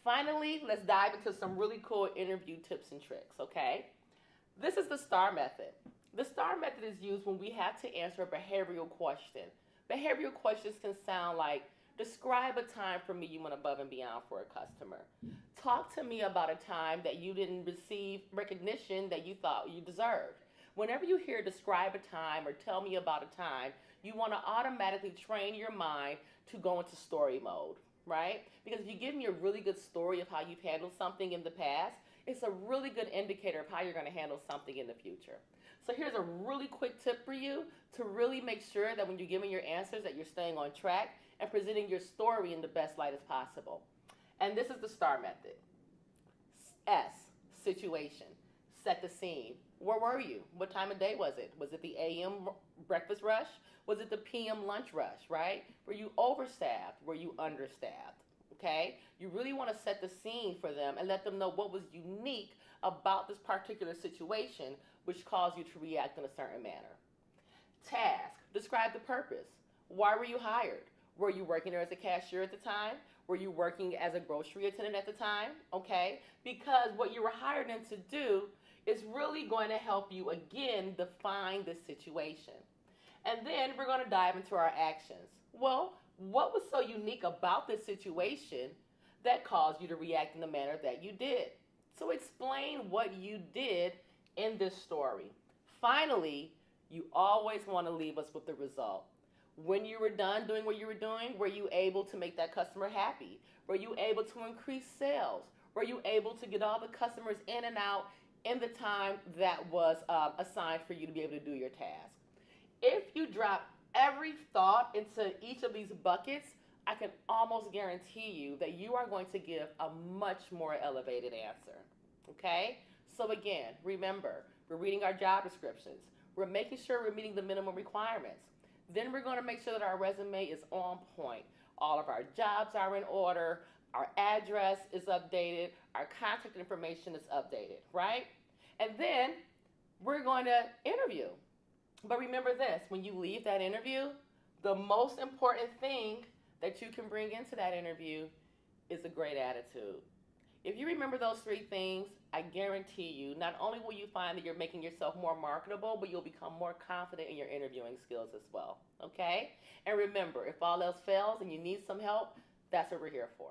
finally, let's dive into some really cool interview tips and tricks, okay? This is the STAR method. The STAR method is used when we have to answer a behavioral question. Behavioral questions can sound like, describe a time for me you went above and beyond for a customer. Talk to me about a time that you didn't receive recognition that you thought you deserved. Whenever you hear describe a time or tell me about a time, you want to automatically train your mind to go into story mode, right? Because if you give me a really good story of how you've handled something in the past, it's a really good indicator of how you're going to handle something in the future. So here's a really quick tip for you to really make sure that when you're giving your answers that you're staying on track and presenting your story in the best light as possible. And this is the STAR method. S, situation. Set the scene. Where were you? What time of day was it? Was it the AM breakfast rush? Was it the PM lunch rush, right? Were you overstaffed? Were you understaffed? Okay? You really want to set the scene for them and let them know what was unique about this particular situation which caused you to react in a certain manner. Task. Describe the purpose. Why were you hired? Were you working there as a cashier at the time? Were you working as a grocery attendant at the time? Okay? Because what you were hired in to do is really going to help you again define the situation. And then we're going to dive into our actions. Well, what was so unique about this situation that caused you to react in the manner that you did? So explain what you did in this story. Finally, you always want to leave us with the result. When you were done doing what you were doing, were you able to make that customer happy? Were you able to increase sales? Were you able to get all the customers in and out in the time that was assigned for you to be able to do your task? If you drop every thought into each of these buckets, I can almost guarantee you that you are going to give a much more elevated answer. Okay? So again, remember, we're reading our job descriptions. We're making sure we're meeting the minimum requirements. Then we're going to make sure that our resume is on point. All of our jobs are in order. Our address is updated. Our contact information is updated, right? And then we're going to interview. But remember this, when you leave that interview, the most important thing that you can bring into that interview is a great attitude. If you remember those three things, I guarantee you, not only will you find that you're making yourself more marketable, but you'll become more confident in your interviewing skills as well, okay? And remember, if all else fails and you need some help, that's what we're here for.